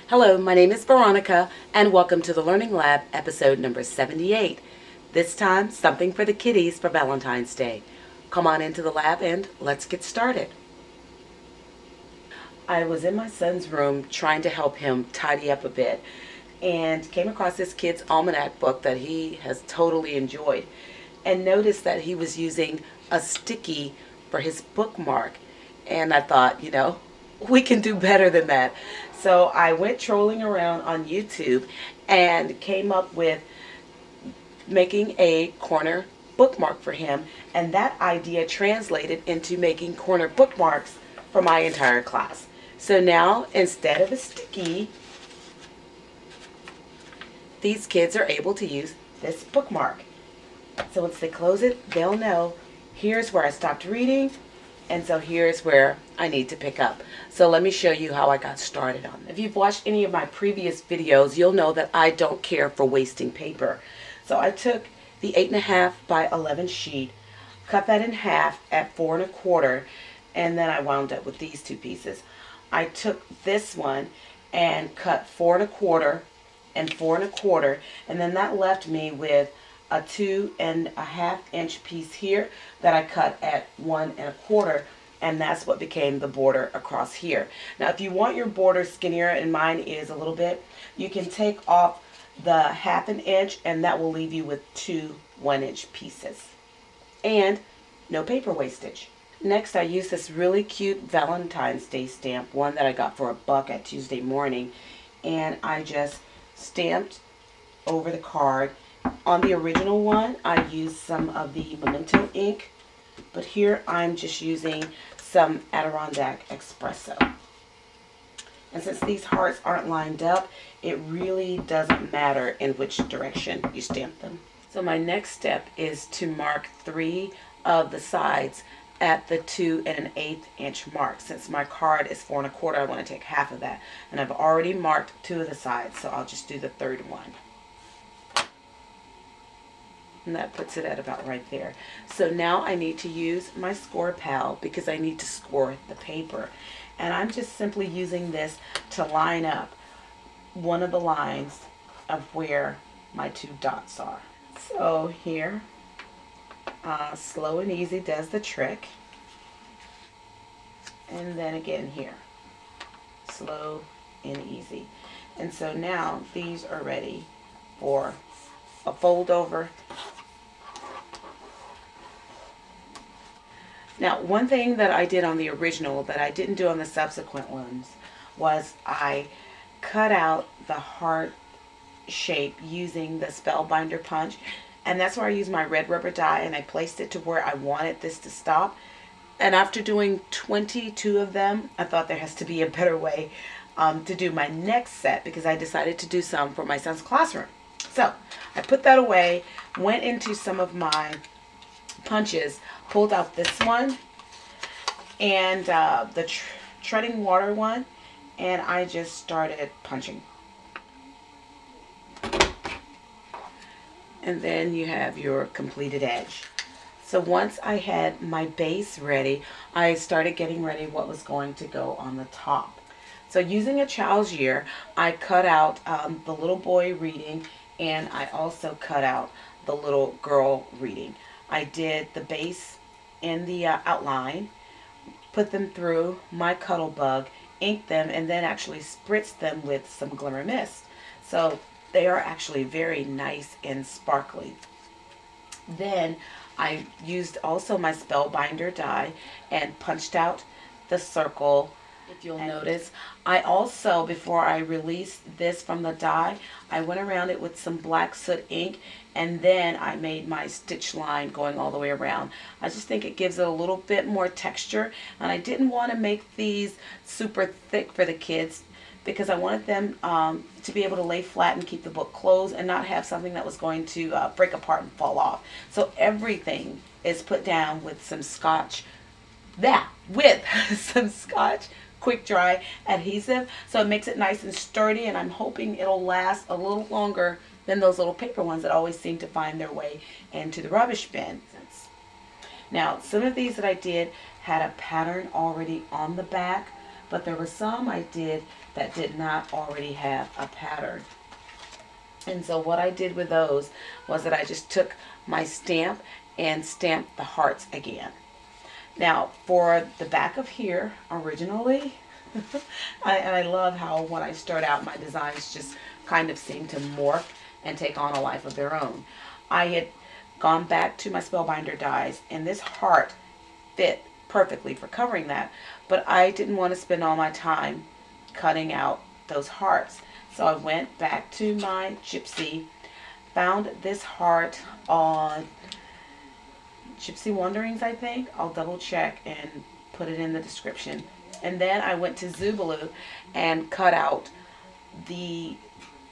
Hello, my name is Veronica, and welcome to the Learning Lab, episode number 78. This time, something for the kiddies for Valentine's Day. Come on into the lab and let's get started. I was in my son's room trying to help him tidy up a bit and came across this kid's almanac book that he has totally enjoyed and noticed that he was using a sticky for his bookmark. And I thought, we can do better than that. So I went trolling around on YouTube and came up with making a corner bookmark for him, and that idea translated into making corner bookmarks for my entire class. So now, instead of a sticky, these kids are able to use this bookmark. So once they close it, they'll know here's where I stopped reading, and so here's where I need to pick up. So let me show you how I got started on this. If you've watched any of my previous videos, you'll know that I don't care for wasting paper. So I took the 8.5 by 11 sheet, cut that in half at 4 1/4, and then I wound up with these two pieces. I took this one and cut 4 1/4 and 4 1/4, and then that left me with a 2.5 inch piece here that I cut at 1 1/4, and that's what became the border across here. Now if you want your border skinnier, and mine is a little bit, you can take off the 1/2 inch and that will leave you with 2 1-inch pieces and no paper wastage. Next, I used this really cute Valentine's Day stamp, one that I got for $1 at Tuesday Morning, and I just stamped over the card. On the original one, I used some of the Memento ink, but here I'm just using some Adirondack Espresso. And since these hearts aren't lined up, it really doesn't matter in which direction you stamp them. So my next step is to mark 3 of the sides at the 2 1/8 inch mark. Since my card is 4 1/4, I want to take half of that. And I've already marked 2 of the sides, so I'll just do the 3rd one. And that puts it at about right there. So now I need to use my score pal because I need to score the paper. And I'm just simply using this to line up one of the lines of where my 2 dots are. So here, slow and easy does the trick. And then again here, slow and easy. And so now these are ready for a fold over. Now, one thing that I did on the original that I didn't do on the subsequent ones was I cut out the heart shape using the Spellbinder punch, and that's where I used my red rubber die and I placed it to where I wanted this to stop. And after doing 22 of them, I thought there has to be a better way to do my next set, because I decided to do some for my son's classroom. So I put that away, went into some of my punches, pulled out this one and the treading water one, and I just started punching. And then you have your completed edge. So once I had my base ready, I started getting ready what was going to go on the top. So using a child's year, I cut out the little boy reading, and I also cut out the little girl reading. I did the base and the outline, put them through my Cuddle Bug, inked them, and then actually spritzed them with some Glimmer Mist. So they are actually very nice and sparkly. Then I used also my Spellbinder die and punched out the circle. If you'll notice, I also, before I released this from the die, I went around it with some black soot ink, and then I made my stitch line going all the way around. I just think it gives it a little bit more texture, and I didn't want to make these super thick for the kids because I wanted them to be able to lay flat and keep the book closed and not have something that was going to break apart and fall off. So everything is put down with some Scotch, some Scotch quick dry adhesive, so it makes it nice and sturdy, and I'm hoping it'll last a little longer than those little paper ones that always seem to find their way into the rubbish bin. Now, some of these that I did had a pattern already on the back, but there were some I did that did not already have a pattern. And so what I did with those was that I just took my stamp and stamped the hearts again. Now for the back of here, originally, I love how when I start out, my designs just kind of seem to morph and take on a life of their own. I had gone back to my Spellbinder dies, and this heart fit perfectly for covering that, but I didn't want to spend all my time cutting out those hearts. So I went back to my Gypsy, found this heart on Gypsy Wanderings, I think. I'll double check and put it in the description. And then I went to Zubaloo and cut out the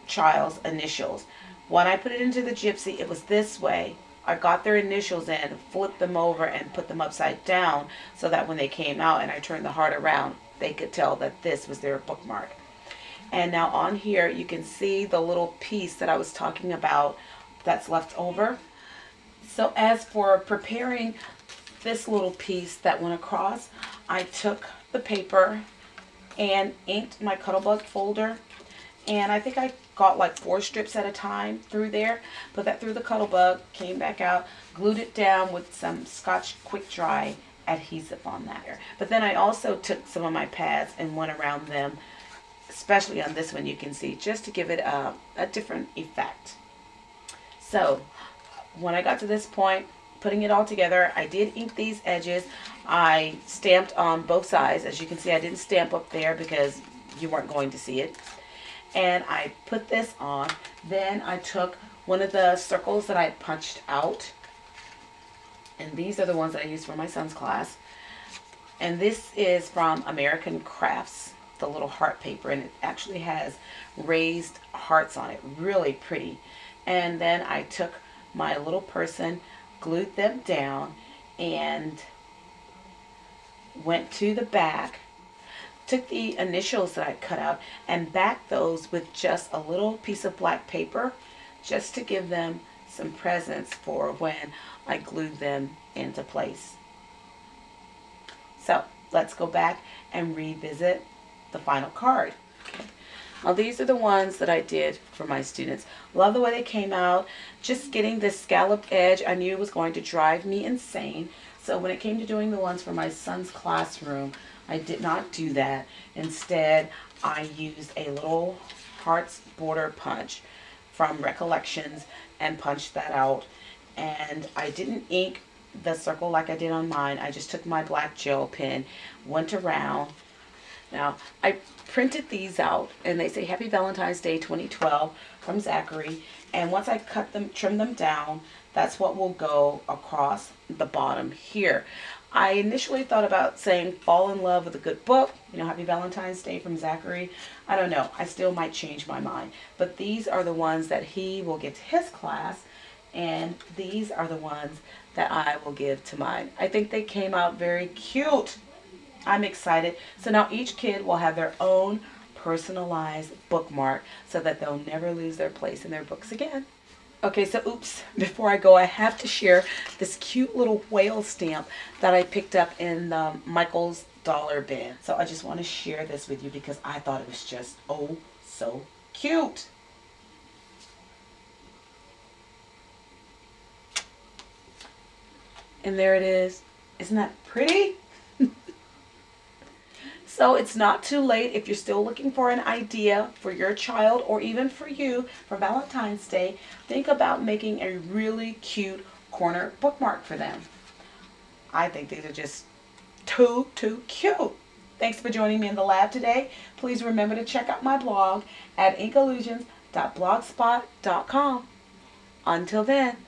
child's initials. When I put it into the Gypsy, it was this way. I got their initials in, flipped them over, and put them upside down so that when they came out and I turned the heart around, they could tell that this was their bookmark. And now on here, you can see the little piece that I was talking about that's left over. So as for preparing this little piece that went across, I took the paper and inked my Cuttlebug folder, and I think I got like 4 strips at a time through there. Put that through the Cuttlebug, came back out, glued it down with some Scotch Quick Dry adhesive on that. But then I also took some of my pads and went around them, especially on this one, you can see, just to give it a different effect. So when I got to this point, putting it all together, I did ink these edges. I stamped on both sides. As you can see, I didn't stamp up there because you weren't going to see it. And I put this on. Then I took one of the circles that I had punched out, and these are the ones that I used for my son's class. And this is from American Crafts, the little heart paper, and it actually has raised hearts on it, really pretty. And then I took my little person, glued them down, and went to the back, took the initials that I cut out and backed those with just a little piece of black paper, just to give them some presence for when I glued them into place. So let's go back and revisit the final card. Okay. Now these are the ones that I did for my students. Love the way they came out. Just getting this scalloped edge I knew was going to drive me insane. So when it came to doing the ones for my son's classroom, I did not do that. Instead, I used a little hearts border punch from Recollections and punched that out. And I didn't ink the circle like I did on mine. I just took my black gel pen, went around. Now, I printed these out, and they say Happy Valentine's Day 2012 from Zachary. And once I cut them, trim them down, that's what will go across the bottom here. I initially thought about saying fall in love with a good book, you know, Happy Valentine's Day from Zachary. I don't know. I still might change my mind. But these are the ones that he will give to his class, and these are the ones that I will give to mine. I think they came out very cute. I'm excited. So now each kid will have their own personalized bookmark so that they'll never lose their place in their books again. Okay, so oops, before I go, I have to share this cute little whale stamp that I picked up in the Michael's Dollar Bin. So I just want to share this with you because I thought it was just oh so cute. And there it is. Isn't that pretty? So it's not too late if you're still looking for an idea for your child or even for you for Valentine's Day. Think about making a really cute corner bookmark for them. I think these are just too cute. Thanks for joining me in the lab today. Please remember to check out my blog at inkallusions.blogspot.com. Until then.